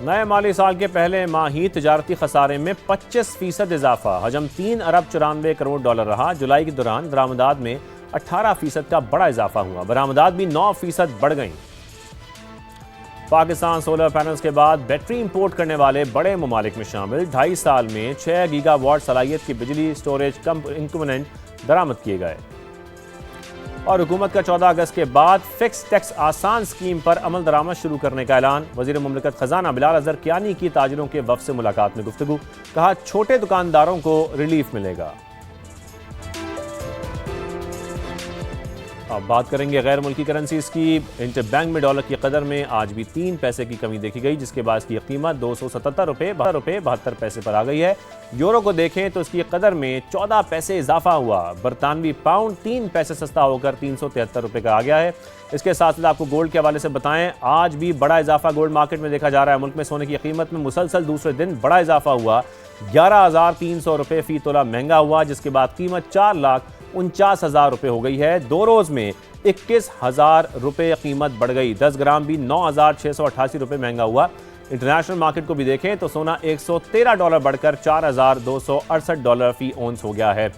नए माली साल के पहले माह ही तजारती खसारे में 25% इजाफा, हजम 3 अरब 94 करोड़ डॉलर रहा। जुलाई के दौरान बरामदात में 18% का बड़ा इजाफा हुआ, बरामदात भी 9% बढ़ गई। पाकिस्तान सोलर पैनल्स के बाद बैटरी इंपोर्ट करने वाले बड़े ममालिक में शामिल। 2.5 साल में 6 गीगावाट सलाहियत की बिजली स्टोरेज कंपोनेंट दरामद किए गए। और हुकूमत का 14 अगस्त के बाद फिक्स टैक्स आसान स्कीम पर अमल दरामद शुरू करने का ऐलान। वजीर मुमलिकत खजाना बिलाल अजहर कियानी की ताजिरों के वफ़द से मुलाकात में गुफ्तगू, कहा छोटे दुकानदारों को रिलीफ मिलेगा। अब बात करेंगे गैर मुल्की करेंसीज की। इंटरबैंक में डॉलर की कदर में आज भी 3 पैसे की कमी देखी गई, जिसके बाद इसकी कीमत 277 रुपये 72 पैसे पर आ गई है। यूरो को देखें तो इसकी कदर में 14 पैसे इजाफा हुआ। बरतानवी पाउंड 3 पैसे सस्ता होकर 373 रुपये का आ गया है। इसके साथ साथ आपको गोल्ड के हवाले से बताएं, आज भी बड़ा इजाफा गोल्ड मार्केट में देखा जा रहा है। मुल्क में सोने की कीमत में मुसलसल दूसरे दिन बड़ा इजाफा हुआ। 11,300 रुपये फी तोला महंगा हुआ, जिसके बाद कीमत 4,49,000 रुपये हो गई है। 2 रोज में 21,000 रुपये कीमत बढ़ गई। 10 ग्राम भी 9,688 रुपये महंगा हुआ। इंटरनेशनल मार्केट को भी देखें तो सोना $113 बढ़कर $4,268 फी औंस हो गया है।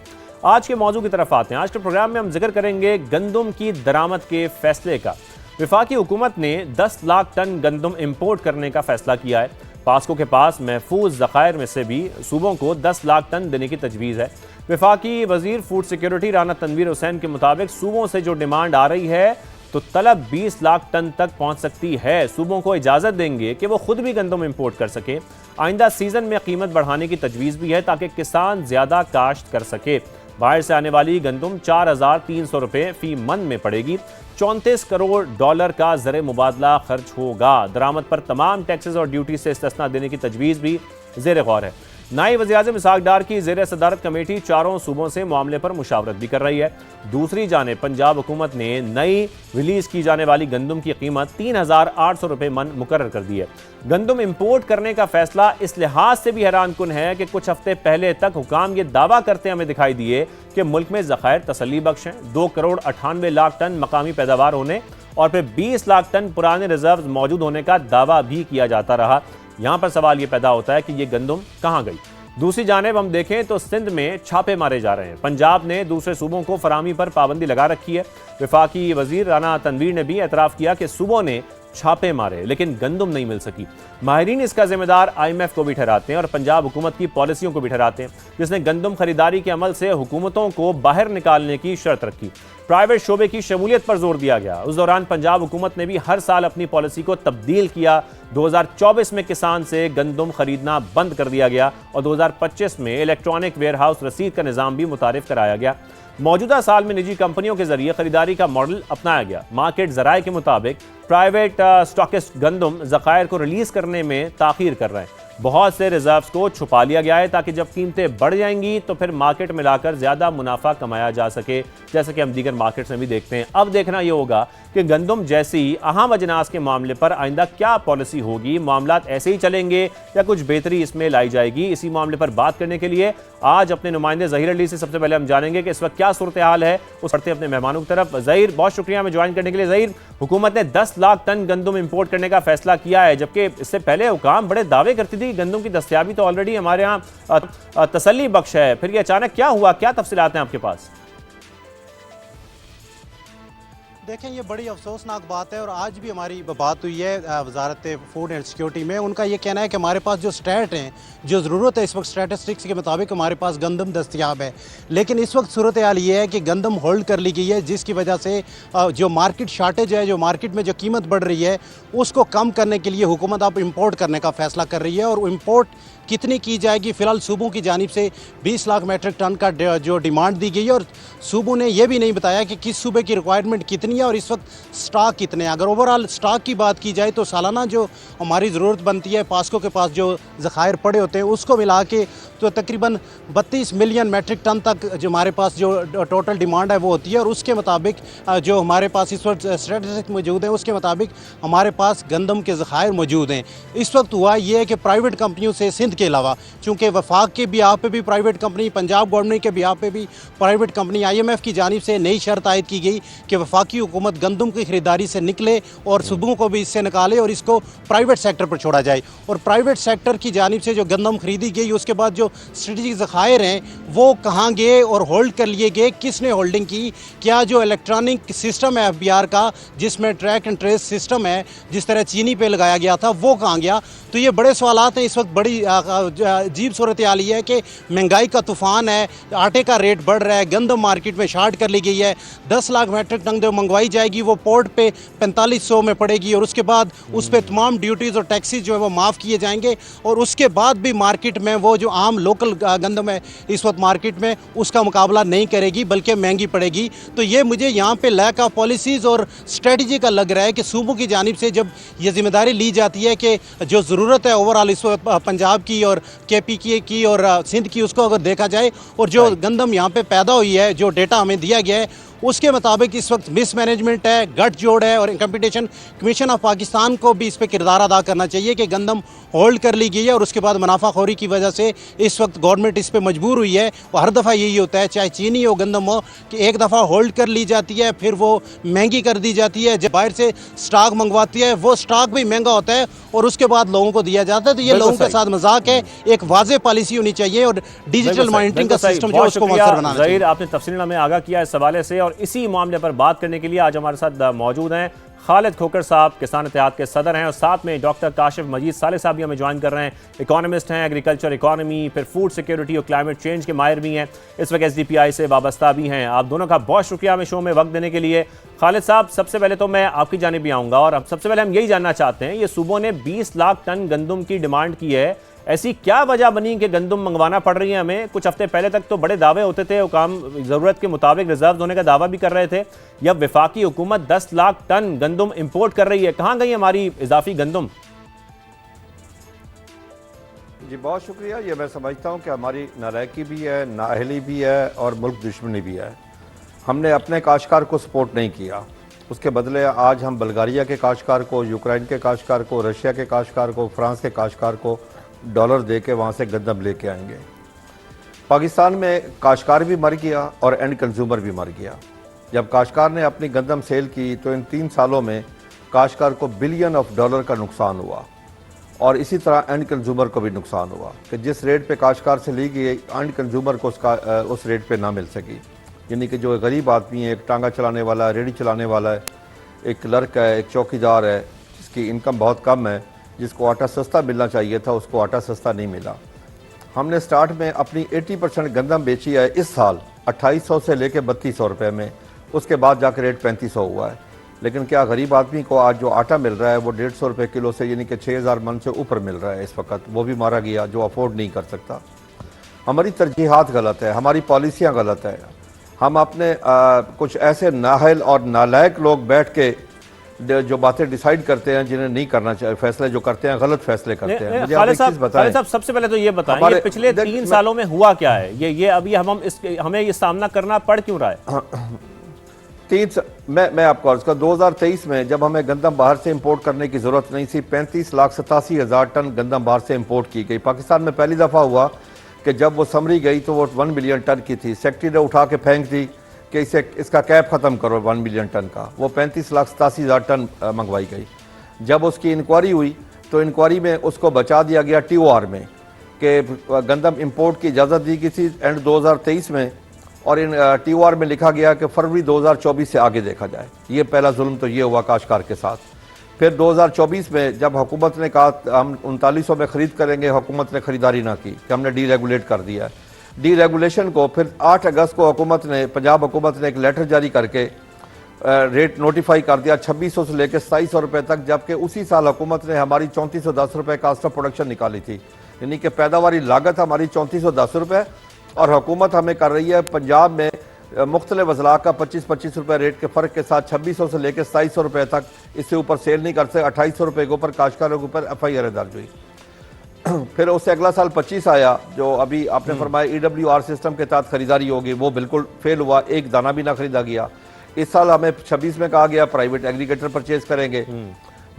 आज के मौजू की तरफ आते हैं। आज के प्रोग्राम में हम जिक्र करेंगे गंदम की दरामद के फैसले का। वफाकी हुकूमत ने 10 लाख टन गंदम इंपोर्ट करने का फैसला किया है। पास्को के पास महफूज ज़खायर में से भी सूबों को 10 लाख टन देने की तजवीज़ है। वफाकी वजीर फूड सिक्योरिटी राना तनवीर हुसैन के मुताबिक सूबों से जो डिमांड आ रही है तो तलब 20 लाख टन तक पहुंच सकती है। सूबों को इजाज़त देंगे कि वो खुद भी गंदम इंपोर्ट कर सके। आइंदा सीजन में कीमत बढ़ाने की तजवीज़ भी है ताकि किसान ज़्यादा काश्त कर सके। बाहर से आने वाली गंदम 4,300 रुपये फी मन में पड़ेगी। 34 करोड़ डॉलर का ज़र मुबादला खर्च होगा। दरामद पर तमाम टैक्सेस और ड्यूटी से इस्तिस्ना देने की तजवीज़ भी ज़ेर गौर है। नायब वज़ीर-ए-आज़म इसहाक डार की ज़ेर सदारत कमेटी 4 सूबों से मामले पर मुशावरत भी कर रही है। दूसरी जानिब पंजाब हुकूमत ने नई रिलीज़ की जाने वाली गंदम की कीमत 3,800 रुपये मन मुकर्रर कर दी है। गंदम इंपोर्ट करने का फैसला इस लिहाज से भी हैरान कुन है कि कुछ हफ्ते पहले तक हुकाम ये दावा करते हमें दिखाई दिए कि मुल्क में ज़खायर तसल्ली बख्श हैं। 2 करोड़ 98 लाख टन मकामी पैदावार होने और फिर 20 लाख टन पुराने रिजर्व मौजूद होने का दावा भी किया जाता रहा। यहाँ पर सवाल ये पैदा होता है कि ये गंदम कहाँ गई। दूसरी जानिब हम देखें तो सिंध में छापे मारे जा रहे हैं। पंजाब ने दूसरे सूबों को फरामी पर पाबंदी लगा रखी है। वफाकी वजीर राना तनवीर ने भी एतराफ़ किया कि सूबों ने छापे मारे लेकिन गंदम नहीं मिल सकी। माहिरीन इसका जिम्मेदार IMF को भी ठहराते हैं और पंजाब हुकूमत की पॉलिसियों को भी ठहराते हैं, जिसने गंदम खरीदारी के अमल से हुकूमतों को बाहर निकालने की शर्त रखी। प्राइवेट शोबे की शमूलियत पर जोर दिया गया। उस दौरान पंजाब हुकूमत ने भी हर साल अपनी पॉलिसी को तब्दील किया। 2024 में किसान से गंदम खरीदना बंद कर दिया गया और 2025 में इलेक्ट्रॉनिक वेयर हाउस रसीद का निज़ाम भी मुतारिफ कराया गया। मौजूदा साल में निजी कंपनियों के जरिए खरीदारी का मॉडल अपनाया गया। मार्केट जराए के मुताबिक प्राइवेट स्टॉकिस्ट गंदम ज़खायर को रिलीज करने में ताखीर कर रहे हैं। बहुत से रिजर्व्स को छुपा लिया गया है ताकि जब कीमतें बढ़ जाएंगी तो फिर मार्केट में लाकर ज्यादा मुनाफा कमाया जा सके, जैसे कि हम दीगर मार्केट्स में भी देखते हैं। अब देखना यह होगा कि गंदम जैसी अहम अजनास के मामले पर आइंदा क्या पॉलिसी होगी। मामलात ऐसे ही चलेंगे या कुछ बेहतरी इसमें लाई जाएगी। इसी मामले पर बात करने के लिए आज अपने नुमाइंदे ज़हीर अली से सबसे पहले हम जानेंगे कि इस वक्त क्या सूरत हाल है। उस बढ़ते अपने मेहमानों की तरफ। ज़हीर, बहुत शुक्रिया हमें ज्वाइन करने के लिए। ज़हीर, हुकूमत ने 10 लाख टन गंदम इंपोर्ट करने का फैसला किया है, जबकि इससे पहले हुकाम बड़े दावे करती थी गंदम की दस्तयाबी तो ऑलरेडी हमारे यहाँ तसल्ली बख्श है। फिर ये अचानक क्या हुआ, क्या तफसीलात हैं आपके पास? देखें, ये बड़ी अफसोसनाक बात है और आज भी हमारी बात हुई है वजारत फूड एंड सिक्योरिटी में। उनका ये कहना है कि हमारे पास जो स्टैट हैं, जो ज़रूरत है इस वक्त स्टैटिस्टिक्स के मुताबिक हमारे पास गंदम दस्तयाब है, लेकिन इस वक्त सूरत हाल ये है कि गंदम होल्ड कर ली गई है, जिसकी वजह से जो मार्केट शार्टेज है, जो मार्केट में जो कीमत बढ़ रही है, उसको कम करने के लिए हुकूमत अब इम्पोर्ट करने का फ़ैसला कर रही है। और इम्पोर्ट कितनी की जाएगी, फ़िलहाल सूबों की जानिब से 20 लाख मेट्रिक टन का जो डिमांड दी गई है और सूबों ने यह भी नहीं बताया कि किस सूबे की रिक्वायरमेंट कितनी है और इस वक्त स्टॉक कितने हैं। अगर ओवरऑल स्टॉक की बात की जाए तो सालाना जो हमारी ज़रूरत बनती है, पास्को के पास जो ज़खायर पड़े होते हैं, उसको मिला के तो तकरीबन 32 मिलियन मेट्रिक टन तक जो हमारे पास जो टोटल डिमांड है वो होती है। और उसके मुताबिक जो हमारे पास इस वक्त स्टैटिस्टिक्स मौजूद है, उसके मुताबिक हमारे पास गंदम के ज़खायर मौजूद हैं। इस वक्त हुआ ये है कि प्राइवेट कंपनियों से सिंध के अलावा, चूँकि वफाक के बिहाफ पे भी प्राइवेट कंपनी, पंजाब गवर्नमेंट के बिहाफ पे भी प्राइवेट कंपनी, IMF की जानिब से नई शर्त आयद की गई कि वफाकी हुकूमत गंदम की खरीदारी से निकले और सूबों को भी इससे निकाले और इसको प्राइवेट सेक्टर पर छोड़ा जाए। और प्राइवेट सेक्टर की जानिब से जो गंदम खरीदी गई उसके बाद जो स्ट्रेटेजिक ज़खायर हैं वो कहाँ गए और होल्ड कर लिए गए, किसने होल्डिंग की, क्या जो इलेक्ट्रॉनिक सिस्टम है FBR का जिसमें ट्रैक एंड ट्रेस सिस्टम है जिस तरह चीनी पे लगाया गया था वो कहाँ गया। तो ये बड़े सवालात हैं। इस वक्त बड़ी अजीब सूरत हाल ये है कि महंगाई का तूफ़ान है, आटे का रेट बढ़ रहा है, गंदम मार्केट में शार्ट कर ली गई है। 10 लाख मेट्रिक टन जो मंगवाई जाएगी वो पोर्ट पे 4500 में पड़ेगी और उसके बाद उस पर तमाम ड्यूटीज़ और टैक्सीज जो है वो माफ़ किए जाएंगे और उसके बाद भी मार्केट में वो जो आम लोकल गंदम है इस वक्त मार्केट में उसका मुकाबला नहीं करेगी बल्कि महंगी पड़ेगी। तो ये मुझे यहाँ पे लैक ऑफ पॉलिसीज़ और स्ट्रेटजी का लग रहा है कि सूबों की जानिब से जब ये जिम्मेदारी ली जाती है कि जो ज़रूरत है ओवरऑल इस वक्त पंजाब की और KP की और सिंध की उसको अगर देखा जाए और जो गंदम यहाँ पे पैदा हुई है जो डेटा हमें दिया गया है उसके मुताबिक इस वक्त मिसमैनेजमेंट है, गठ जोड़ है और कंपटीशन कमीशन ऑफ पाकिस्तान को भी इस पर किरदार अदा करना चाहिए कि गंदम होल्ड कर ली गई है और उसके बाद मुनाफाखोरी की वजह से इस वक्त गवर्नमेंट इस पर मजबूर हुई है। और हर दफ़ा यही होता है चाहे चीनी हो गंदम हो कि एक दफ़ा होल्ड कर ली जाती है फिर वो महंगी कर दी जाती है। जब बाहर से स्टॉक मंगवाती है वो स्टॉक भी महंगा होता है और उसके बाद लोगों को दिया जाता है। तो ये लोगों के साथ मजाक है। एक वाज़ेह पॉलिसी होनी चाहिए और डिजिटल मॉनिटरिंग का सिस्टम जो उसको मौसर बनाना चाहिए। ज़हीर, आपने तफसील में आगाह किया इस हवाले से और इसी मामले पर बात करने के लिए आज हमारे साथ मौजूद हैं खालिद खोकर साहब, किसान इत्तेहाद के सदर हैं और साथ में डॉक्टर काशिफ मजीद साले साहब भी हमें ज्वाइन कर रहे हैं। इकोनॉमिस्ट हैं, एग्रीकल्चर इकोनॉमी फिर फूड सिक्योरिटी और क्लाइमेट चेंज के माहिर भी हैं, इस वक्त SDPI से वाबस्ता भी हैं। आप दोनों का बहुत शुक्रिया हमें शो में वक्त देने के लिए। खालिद साहब, सबसे पहले तो मैं आपकी जानिब भी आऊँगा और सबसे पहले हम यही जानना चाहते हैं, ये सूबों ने 20 लाख टन गंदम की डिमांड की है, ऐसी क्या वजह बनी कि गंदम मंगवाना पड़ रही है हमें? कुछ हफ्ते पहले तक तो बड़े दावे होते थे, हुकाम ज़रूरत के मुताबिक रिजर्व होने का दावा भी कर रहे थे। जब वफाकी हुकूमत 10 लाख टन गंदम इंपोर्ट कर रही है, कहाँ गई हमारी इजाफी गंदम? जी बहुत शुक्रिया। ये मैं समझता हूँ कि हमारी नालायकी भी है, नाअहली भी है और मुल्क दुश्मनी भी है। हमने अपने काश्तकार को सपोर्ट नहीं किया, उसके बदले आज हम बल्गारिया के काश्तकार को, यूक्रेन के काश्तकार को, रशिया के काश्तकार को, फ्रांस के काश्तकार को डॉलर दे के वहाँ से गंदम लेके आएंगे। पाकिस्तान में काश्तकार भी मर गया और एंड कंज्यूमर भी मर गया। जब काश्तकार ने अपनी गंदम सेल की तो इन 3 सालों में काश्तकार को $बिलियन का नुकसान हुआ और इसी तरह एंड कंज्यूमर को भी नुकसान हुआ कि जिस रेट पे काश्तकार से ली गई एंड कंज्यूमर को उस रेट पे ना मिल सकी। यानी कि जो गरीब आदमी है, एक टांगा चलाने वाला, रेडी चलाने वाला है, एक क्लर्क है, एक चौकीदार है जिसकी इनकम बहुत कम है, जिसको आटा सस्ता मिलना चाहिए था उसको आटा सस्ता नहीं मिला। हमने स्टार्ट में अपनी 80% गंदम बेची है इस साल 2800 से लेकर 3200 रुपये में, उसके बाद जाकर रेट 3500 हुआ है। लेकिन क्या गरीब आदमी को आज जो आटा मिल रहा है वो 150 रुपये किलो से यानी कि 6000 मन से ऊपर मिल रहा है इस वक्त, वो भी मारा गया जो अफोर्ड नहीं कर सकता। हमारी तरजीहात गलत है, हमारी पॉलिसियाँ गलत है। हम अपने कुछ ऐसे नाहल और नालायक लोग बैठ के जो बातें डिसाइड करते हैं जिन्हें नहीं करना चाहिए, फैसले जो करते हैं गलत फैसले करते हैं। मुझे आप एक चीज़ बताएं साहब, सबसे पहले तो ये बताएं ये पिछले 3 सालों में हुआ क्या है? ये अभी हमें ये सामना करना पड़ क्यों रहा है? मैं आपको अर्ज कर 2023 में जब हमें गंदम बाहर से इंपोर्ट करने की जरूरत नहीं थी, 35,87,000 टन गंदम बाहर से इंपोर्ट की गई। पाकिस्तान में पहली दफ़ा हुआ कि जब वो समरी गई तो वो 1 मिलियन टन की थी। सेक्रेटरी ने उठा के फेंक दी कि इसका कैप ख़त्म करो 1 मिलियन टन का। वो 35,87,000 टन मंगवाई गई। जब उसकी इंक्वायरी हुई तो इंक्वायरी में उसको बचा दिया गया TOR में कि गंदम इंपोर्ट की इजाज़त दी गई थी एंड 2023 में, और इन TOR में लिखा गया कि फरवरी 2024 से आगे देखा जाए। ये पहला जुल्म तो ये हुआ काश्तकार के साथ। फिर 2024 में जब हुकूमत ने कहा हम 3900 में ख़रीद करेंगे, हुकूमत ने ख़रीदारी ना की कि हमने डीरेगुलेट कर दिया है। डीरेगुलेशन को फिर 8 अगस्त को हुकूमत ने, पंजाब हुकूमत ने एक लेटर जारी करके रेट नोटिफाई कर दिया 2600 से लेकर 2700 रुपये तक, जबकि उसी साल हुकूमत ने हमारी 3410 रुपये कास्ट ऑफ प्रोडक्शन निकाली थी। यानी कि पैदावारी लागत हमारी 3410 रुपये और हुकूमत हमें कर रही है पंजाब में मुख्तलिफ अजला का 25-25 रुपये रेट के फ़र्क के साथ 2600 से लेकर 2700 रुपये तक, इससे ऊपर सेल नहीं कर सकते। 2800 रुपये के ऊपर काश्तकारों के ऊपर FIR दर्ज हुई। फिर उससे अगला साल 25 आया जो अभी आपने फरमाया EWR सिस्टम के तहत खरीदारी होगी, वो बिल्कुल फेल हुआ, एक दाना भी ना खरीदा गया। इस साल हमें 26 में कहा गया प्राइवेट एग्रीगेटर परचेज करेंगे।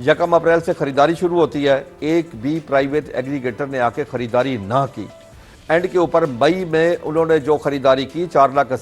1 अप्रैल से खरीदारी शुरू होती है, एक भी प्राइवेट एग्रीगेटर ने आके खरीदारी ना की। एंड के ऊपर मई में उन्होंने जो खरीदारी की 4,80,000